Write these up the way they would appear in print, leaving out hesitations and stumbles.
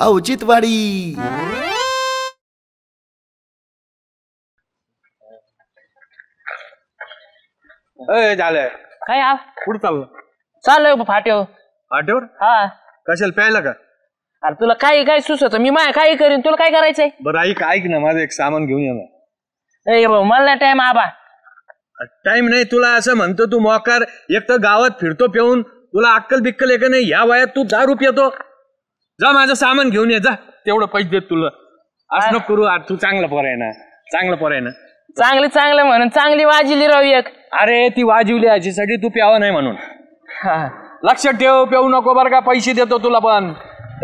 औचित्यवाडी. झालंय काय कुठं चाललं? चाललोय फाट्यावर. फाट्यावर? हा. कशाला प्यायला का? अरे तुला काय काय सुचत मी माय काय करीन तुला काय करायचंय? बरं ऐक ना माझं एक सामान घेऊन ये ना. मला नाही टाइम आबा. टाइम नाही तुला असं म्हणतो तू मोकार एक तर गावात फिरतो पिऊन तुला अक्कल बिक्कल आहे का नाही? या वयात तू 10 रुपये येतो. जा माझं सामान घेऊन ये जा तेवढं पैसे देत तुला. असं नको करू तू चांगला पोर आहे ना चांगला पोर आहे ना. चांगलं म्हणून चांगली वाजिली राव एक. अरे ती वाजवली याच्यासाठी तू प्यावा नाही म्हणून. लक्षात ठेव पिऊ नको बरं का पैसे देतो तुला पण.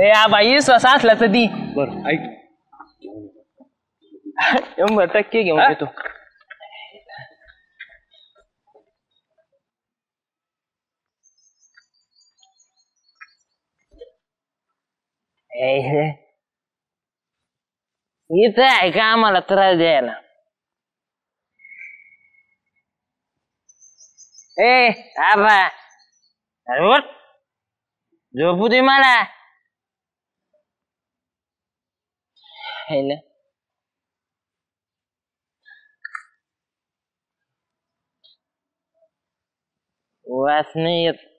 ए आबा विश्वास असला तर दी. बरं ऐक 100% घेऊन येतो. इथं आहे का आम्हाला त्रास द्यायला? ए आबा अरे झोपू दे मला. वास नाही येत.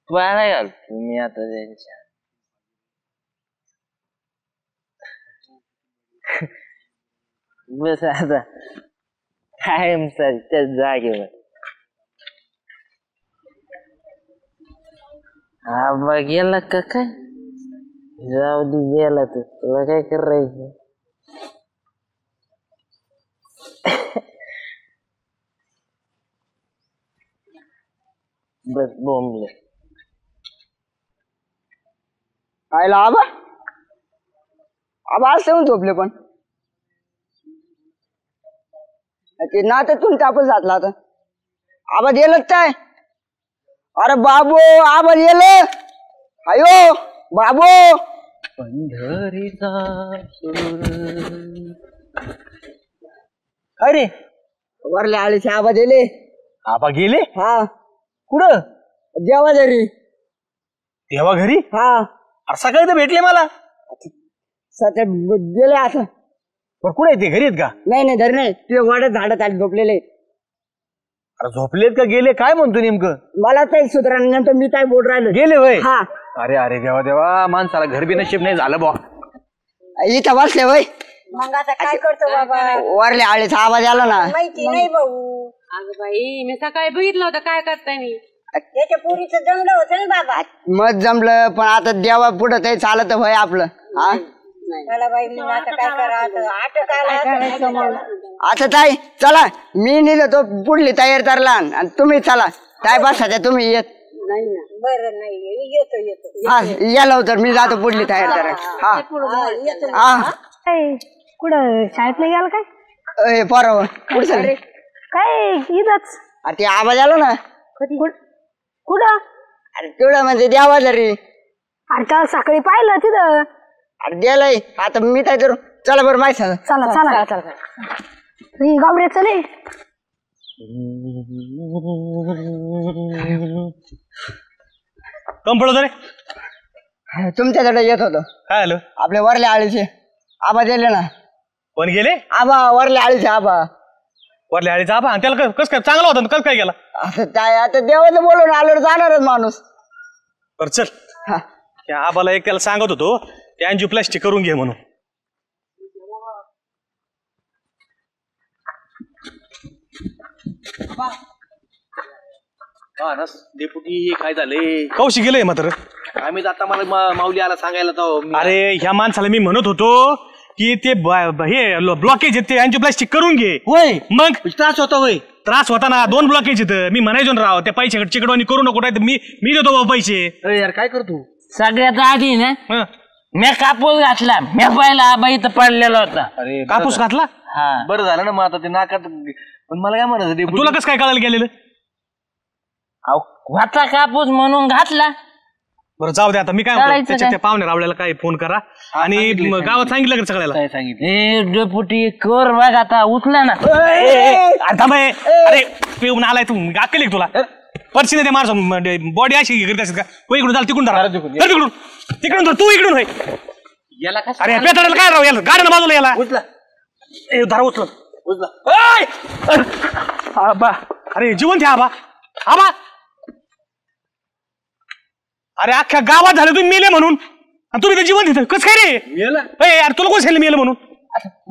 पाळा घाल तुम्ही आता त्यांच्या. बस आता कायम सर त्या जागेवर. आबा गेला का काय? जाऊ दे गेला तर तुला काय करायचं? बस बोंबले. आयला आबा आबा आज येऊन झोपले पण ते ना तर तुम्ही तापच घातला आता. आबा गेलं काय? अरे बाबू आबा गेलं. अयो बाबू पंढरीचा अरे वरले आळीचे आबा गेले. आबा गेले? हा. कुठं? देवा घरी. देवा घरी? हा. अरे सकाळी तर भेटले मला. सध्या गेले आता. पण कुठे येते घरी आहेत का? नाही नाही घरी नाही ते वाड्यात झाडात आले झोपलेले. अरे झोपलेत का गेले काय म्हणतो नेमकं? मला काही सुधारण्यानंतर मी काय बोल राहिलो. गेले वय? हा. अरे अरे देवा देवा माणसाला घर बी नशीब नाही झालं बा. इथं बसले वय. मग आता काय करतो बाबा? वरले आळीचा आवाज आला ना. माहिती नाही भाऊ. अगं बाई मी सकाळी बघितलं होतं काय करताय मी. त्याच्या पुरीचं जमलं होतं ना बाबा. मत जमलं पण आता देवा पुढं काही चालत भय आपलं. हा मला बाई मी आता काय करायचं आटक आला. आता ताई चला मी निघतो पुढली तयार करला आणि तुम्ही चला काय बसा तुम्ही येत नाही ना. बरं नाही येतो येतो. हा या लवकर मी जातो पुढली तयार करायला. हा हा कुठं शाळेत नाही गेला काय? बरोबर पुढचं काय इथंच. अरे ते आवाज आला ना. कुठं? अरे तेवढं म्हणजे देवा जरी. अरे काल सकाळी पाहिलं तिथं. अरे गेलंय आता मी काय करू? चला बरं माहिती चला चला चला. गावरे चले. कम पडतो रे? तुमच्याकडे येत होतो. काय आलं? आपले वरले आळीचे आबा गेले ना. पण गेले? आबा वरले आळीचे आबा. वरले आळीचे आबा? त्याला कस काय चांगला होता कस काय गेला? असं काय आता देवाचं बोलून आलो जाणारच माणूस. बर चल त्या आबाला एक त्याला सांगत होतो ते अँजिओप्लास्टी करून घे म्हणून. डेपुटी काय झाले? कौशी गेलंय मात्र. आम्ही जाता मला माऊली आला सांगायला तो. अरे ह्या माणसाला मी म्हणत होतो की ते हे ब्लॉकेज ते अँजिओप्लास्टी करून घे. होय मग त्रास होता. होय त्रास होता ना. 2 ब्लॉकेज येतं. मी म्हणायचो ना राव त्या पैसे चिकडवानी करू नको नाही मी देतो बाबा पैसे. यार काय करतो? सगळ्यात आधी ना मी कापूस घातला. मी पहिला आबा इथं पडलेला होता. अरे कापूस घातला? हा बरं झालं ना मग आता ते नाकात. पण मला काय म्हणायचं डेपुटी? तुला कसं काय कळायला गेलेलं? होता कापूस म्हणून घातला. बरं जाऊ दे आता मी काय म्हणतो, त्याच्या त्या पाहुणे रावल्याला काय फोन करा आणि गावात सांगितलं का सगळ्याला? काय सांगितलं? ए डेपुटी कर बघ आता उठला ना. अरे थांब हे. अरे पिऊन आलाय तू, अक्कल आहे का तुला? पर्सीने ते मार बॉडी अशी करीत असेल का? हो इकडून चाल, तिकडून धर तिकडून तिकडून धर, तू इकडून होय. याला काय अरे पेटायला काय राव, याला गाड्यानं बाजूला याला उचला धरा उचल. उचला. आबा अरे जिवंत आहे आबा. आबा अरे अख्ख्या गावात झालं तुम्ही मेले म्हणून, आणि तुम्ही तर जिवंत इथं कसं काय रे? मेला यार तुला कोण सांगितलं मेलं म्हणून?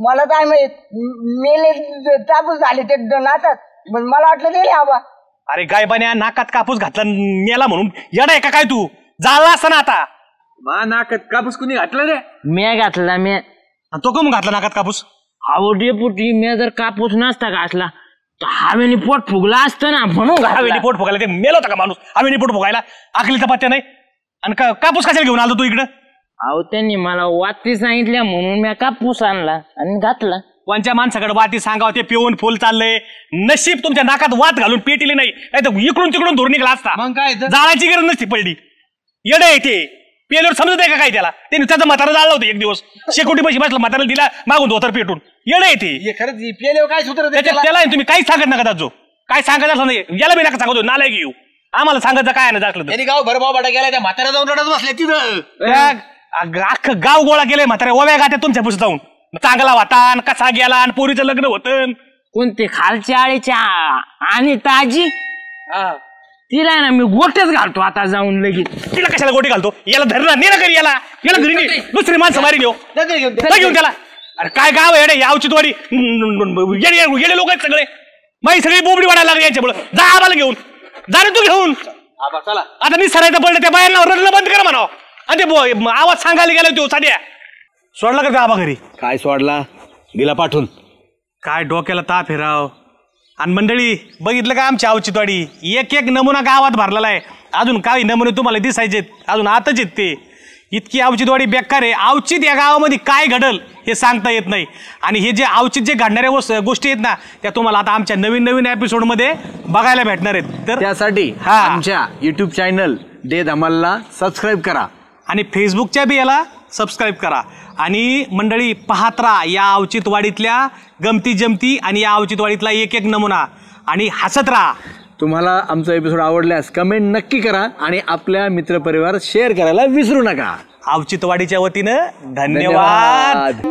मला काय माहित मेले तापूस झाले ते नातात, पण मला वाटलं ते आबा. अरे गायबाने नाकात कापूस घातला मेला म्हणून येडा आहे का काय तू? जाळला असता ना आता. मा नाकात कापूस कुणी घातला रे? म्या घातला म्या. आणि तो कमून घातला नाकात कापूस? अहो डेपुटी म्या जर कापूस नसता घातला तर हवेने पोट फुगला असतं ना, म्हणून हवेली पोट फुगायला ते मेला होता का माणूस? हवेली पोट फुगायला अकलीचा पत्त्या नाही. आणि कापूस कशाला घेऊन आलो तू इकडं? अहो त्यांनी मला वाती सांगितल्या म्हणून मी कापूस आणला आणि घातला. कोणच्या माणसाकडे वाटी सांगावं, ते पिऊन फुल चाललंय. नशीब तुमच्या नाकात वात घालून पेटिली नाही, तर इकडून तिकडून धुर निघला असता. मग काय जाळाची गरज नसती पडली. येडं आहे ते. पेल्यावर समजत आहे का काय त्याला? त्यांनी त्याचा म्हातारा जाळला होतं एक दिवस, शेकोटी पैसे बसला म्हातारा दिला मागून धोतर पेटून. येडं आहे ते. खरंच पेल्यावर काय सूत्र त्याला तुम्ही काहीच सांगत नका दाजो. काय सांगायचं असं नाही, याला बी नका सांगतो नालायक येऊ. आम्हाला सांगायचं काय ना दाखलं त्यांनी गाव भर बाबा गेला, त्या म्हातारा जाऊन रडत बसले तिथं. अख्खं गाव गोळा केलंय म्हाताऱ्या ओव्या गात्या तुमच्या पुढे जाऊन. चांगला होता आणि कसा गेला आणि पोरीचं लग्न होतं. कोणते खालच्या आळीच्या आणि ताजी तिला ना मी गोट्याच घालतो आता जाऊन लगेच. तिला कशाला गोटी घालतो? याला धरला नेला घरी, याला घरी ने. दुसरी माणसं मारी घेऊ घेऊन त्याला. अरे काय गाव येडे यावचितवाडी गेले लोक आहेत सगळे. माही सगळी बोबडी वाढायला लागली यांच्यामुळे. जा आम्हाला घेऊन जा रे तू घेऊन. चला आता मी सरायचं पडलं त्या बायांना रडणं बंद करा म्हणावं. आणि ते आवाज सांगायला गेला तो साध्या सोडला का आबा घरी? काय सोडला, दिला पाठवून. काय डोक्याला ताप फिराव. आणि मंडळी बघितलं का आमची अवचितवाडी? एक एक नमुना गावात भरलेला आहे. अजून काही नमुने तुम्हाला दिसायचे अजून आताच आहेत ते. इतकी अवचितवाडी बेकार आहे. अवचित या गावामध्ये काय घडल हे सांगता येत नाही. आणि हे जे अवचित जे घडणाऱ्या गोष्टी आहेत ना, त्या तुम्हाला आता आमच्या नवीन नवीन एपिसोडमध्ये बघायला भेटणार आहेत. तर त्यासाठी आमच्या युट्यूब चॅनल डे धमालला सबस्क्राईब करा आणि फेसबुकच्या बी याला सबस्क्राईब करा. आणि मंडळी पाहत राहा या अवचितवाडीतल्या गमती जमती आणि या अवचितवाडीतला एक एक नमुना, आणि हसत राहा. तुम्हाला आमचा एपिसोड आवडल्यास कमेंट नक्की करा आणि आपल्या मित्रपरिवार शेअर करायला विसरू नका. अवचितवाडीच्या वतीनं धन्यवाद.